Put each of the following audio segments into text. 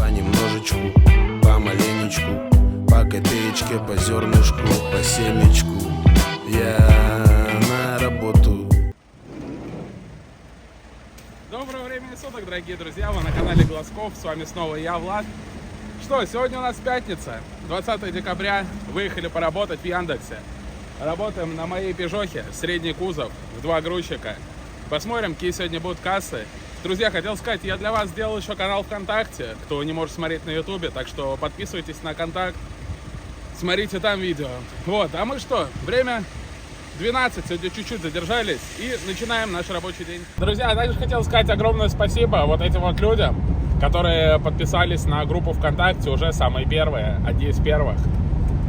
понемножечку, помаленечку, по копеечке, по зернышку, по семечку. Я на работу. Доброго времени суток, дорогие друзья, вы на канале Глазков, с вами снова я, Влад. Что, сегодня у нас пятница, 20 декабря, выехали поработать в Яндексе. Работаем на моей пежохе, средний кузов, в 2 грузчика. Посмотрим, какие сегодня будут кассы. Друзья, хотел сказать, я для вас сделал еще канал ВКонтакте, кто не может смотреть на Ютубе, так что подписывайтесь на контакт, смотрите там видео. Вот, а мы что, время 12, сегодня чуть-чуть задержались и начинаем наш рабочий день. Друзья, я также хотел сказать огромное спасибо вот этим вот людям, которые подписались на группу ВКонтакте, уже самые первые, одни из первых.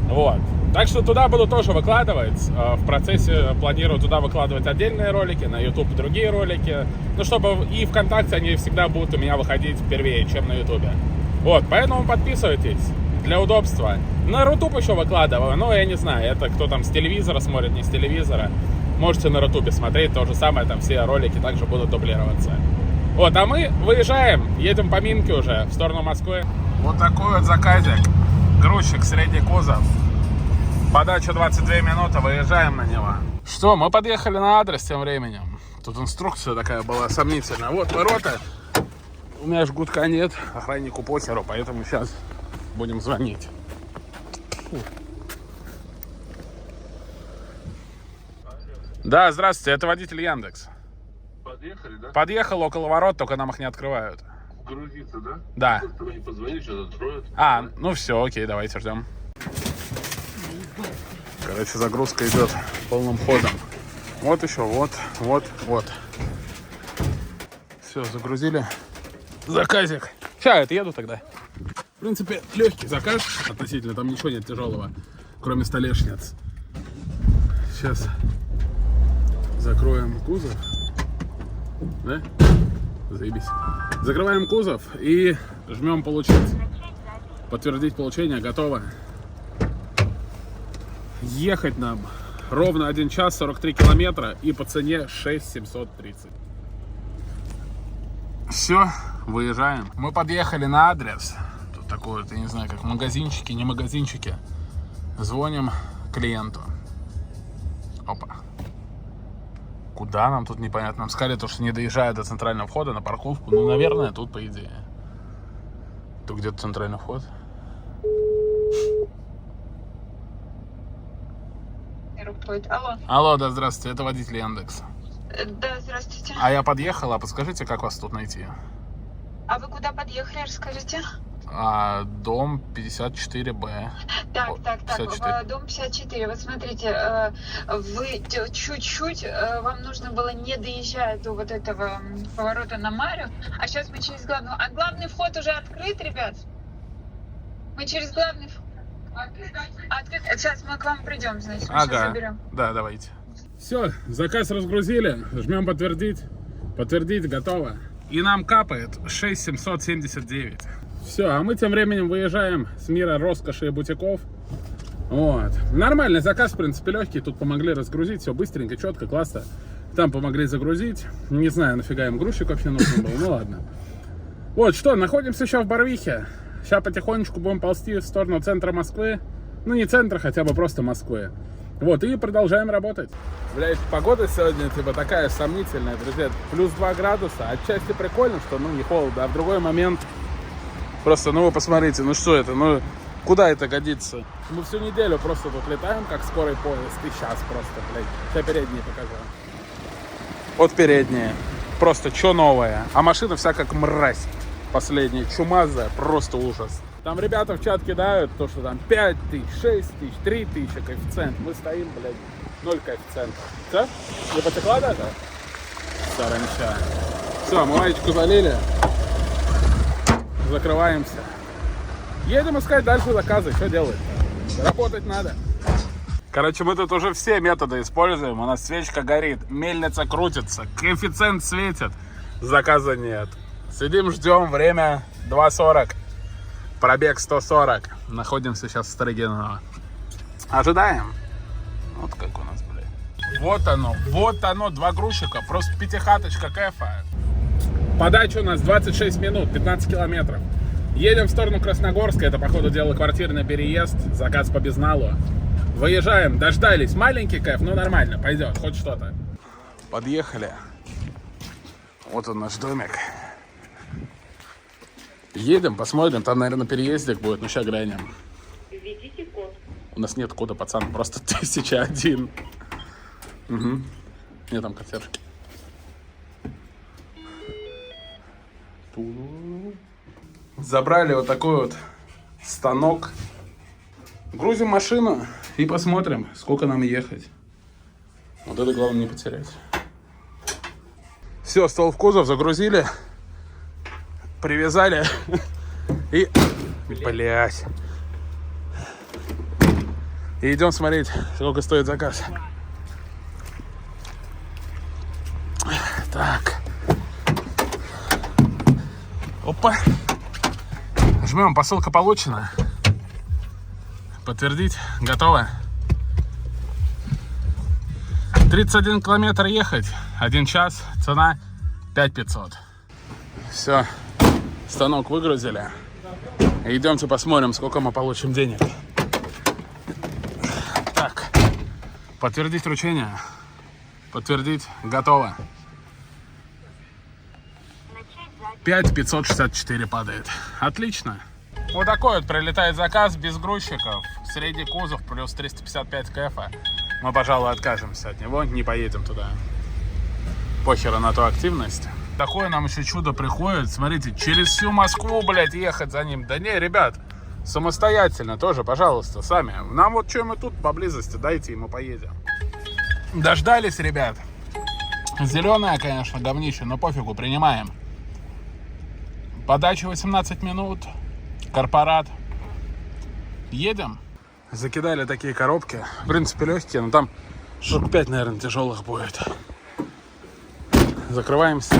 Вот. Так что туда буду тоже выкладывать. В процессе планирую туда выкладывать отдельные ролики, на YouTube другие ролики. Ну, чтобы и ВКонтакте они всегда будут у меня выходить первее, чем на YouTube. Вот, поэтому подписывайтесь для удобства. На Рутуб еще выкладываю, но я не знаю, это кто там с телевизора смотрит, не с телевизора. Можете на Рутубе смотреть, то же самое, там все ролики также будут дублироваться. Вот, а мы выезжаем, едем по Минке уже, в сторону Москвы. Вот такой вот заказик, грузчик, средний кузов. Подача 22 минуты, выезжаем на него. Что, мы подъехали на адрес тем временем. Тут инструкция такая была сомнительная. Вот ворота. У меня жгутка нет, охраннику похеру, поэтому сейчас будем звонить. Фу. Да, здравствуйте, это водитель Яндекс. Подъехали, да? Подъехал около ворот, только нам их не открывают. Грузиться, да? Да. Вы не позвонили, сейчас откроют. Ну все, окей, давайте ждем. Короче, загрузка идет полным ходом. Вот еще, вот. Все, загрузили заказик. Сейчас, это еду тогда. В принципе, легкий заказ относительно, там ничего нет тяжелого, кроме столешниц. Сейчас закроем кузов. Да? Заебись. Закрываем кузов и жмем получить. Подтвердить получение, готово. Ехать нам ровно 1 час 43 километра и по цене 6730. Все, выезжаем. Мы подъехали на адрес. Тут такой вот, я не знаю, как магазинчики, не магазинчики. Звоним клиенту. Опа. Куда нам тут непонятно. Нам сказали, что не доезжая до центрального входа на парковку. Ну, наверное, тут по идее. Тут где-то центральный вход. Алло, да, здравствуйте, это водитель Яндекс. Да, здравствуйте. А я подъехал, а подскажите, как вас тут найти? А вы куда подъехали, расскажите? Дом 54Б. Так, 54. дом 54. Вот смотрите, вы чуть-чуть, вам нужно было, не доезжая до вот этого поворота на Марию, а сейчас мы через главный... А главный вход уже открыт, ребят? Мы через главный вход... Открыт. Сейчас мы к вам придем, значит, мы сейчас заберем. Да, давайте. Все, заказ разгрузили, жмем подтвердить. Подтвердить, готово. И нам капает 6779. Все, а мы тем временем выезжаем с мира роскоши и бутиков. Вот. Нормальный заказ, в принципе, легкий. Тут помогли разгрузить, все быстренько, четко, классно. Там помогли загрузить. Не знаю, нафига им грузчик вообще нужен был, ну ладно. Вот что, находимся еще в Барвихе. Сейчас потихонечку будем ползти в сторону центра Москвы. Ну, не центра, хотя бы просто Москвы. Вот, и продолжаем работать. Блять, погода сегодня, типа, такая сомнительная, друзья. Плюс 2 градуса. Отчасти прикольно, что, ну, не холодно. А в другой момент, просто, ну, вы посмотрите, ну, что это, ну, куда это годится? Мы всю неделю просто тут летаем, как скорый поезд. И сейчас просто, блядь. Сейчас передние покажу. Вот передние. Просто, что новое. А машина вся как мразь. Последняя, чумазая, просто ужас. Там ребята в чат кидают, то что там 5 тысяч, 6 тысяч, 3 тысячи коэффициент. Мы стоим, блядь, 0 коэффициентов. Все? Не потекла даже? Саранча. Все, омывайку залили. Закрываемся. Едем искать дальше заказы. Что делать? Работать надо. Короче, мы тут уже все методы используем. У нас свечка горит, мельница крутится, коэффициент светит. Заказа нет. Сидим, ждем, время 2:40, пробег 140. Находимся сейчас в Строгиново. Ожидаем. Вот как у нас, блядь. Вот оно, 2 грузчика, просто пятихаточка кэфа. Подача у нас 26 минут, 15 километров. Едем в сторону Красногорска, это, по ходу дела, квартирный переезд, заказ по безналу. Выезжаем, дождались, маленький кайф, но нормально, пойдет, хоть что-то. Подъехали. Вот он наш домик. Едем, посмотрим, там, наверное, переездик будет, ну сейчас глянем. Введите код. У нас нет кода, пацан, просто 1001. Угу. Нет там консьержки. Забрали вот такой вот станок. Грузим машину и посмотрим, сколько нам ехать. Вот это главное не потерять. Все, стол в кузов загрузили. Привязали. И... Блять. И идем смотреть, сколько стоит заказ. Так. Опа. Жмем, посылка получена. Подтвердить, готово. 31 километр ехать, 1 час, цена 5500. Все, станок выгрузили. Идемте посмотрим, сколько мы получим денег. Так, подтвердить вручение. Подтвердить, готово. 5564 падает. Отлично. Вот такой вот прилетает заказ без грузчиков. Средний кузов плюс 355 кэфа. Мы, пожалуй, откажемся от него, не поедем туда. Похера на ту активность. Такое нам еще чудо приходит. Смотрите, через всю Москву, блядь, ехать за ним. Да не, ребят, самостоятельно тоже, пожалуйста, сами. Нам вот что мы тут поблизости, дайте, и мы поедем. Дождались, ребят. Зеленая, конечно, говнище, но пофигу, принимаем. Подача 18 минут. Корпорат. Едем. Закидали такие коробки. В принципе, легкие, но там штук 5, наверное, тяжелых будет. Закрываемся.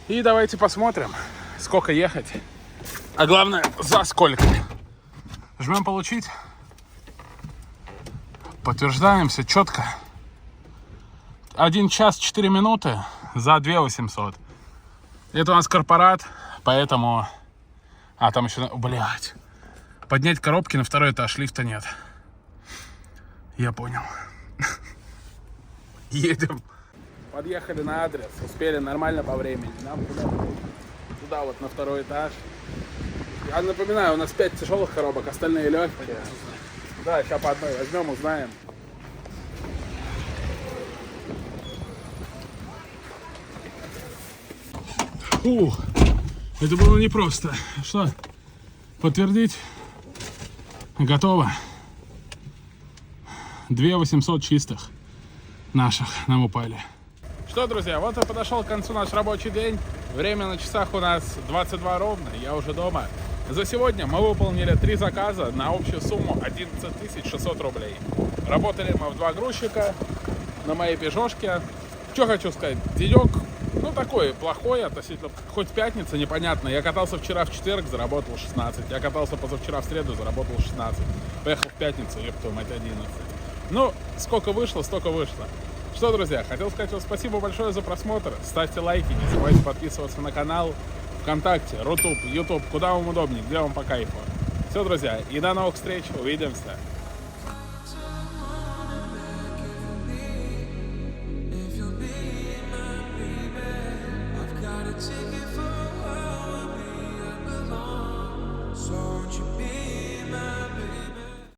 И давайте посмотрим, сколько ехать. А главное, за сколько. Жмем получить. Подтверждаемся четко. 1 час 4 минуты за 2800. Это у нас корпорат, поэтому... А, там еще... Блядь. Поднять коробки на второй этаж, лифта нет. Я понял. Едем. Подъехали на адрес, успели нормально по времени. Нам туда вот на второй этаж. Я напоминаю, у нас 5 тяжелых коробок, остальные легкие. Да, сейчас по одной возьмем, узнаем. Ух, это было непросто. Что? Подтвердить? Готово. 2800 чистых наших нам упали. Что, друзья, вот и подошел к концу наш рабочий день. Время на часах у нас 22 ровно, я уже дома. За сегодня мы выполнили 3 заказа на общую сумму 11 600 рублей. Работали мы в 2 грузчика на моей пежошке. Что хочу сказать, денек, ну такой плохой относительно, хоть пятница, непонятно. Я катался вчера в четверг, заработал 16. Я катался позавчера в среду, заработал 16. Поехал в пятницу, ёпту мать, 11. Ну, сколько вышло, столько вышло. Что, друзья, хотел сказать вам спасибо большое за просмотр. Ставьте лайки, не забывайте подписываться на канал. ВКонтакте, Рутуб, Ютуб, куда вам удобнее, где вам по кайфу. Все, друзья, и до новых встреч, увидимся.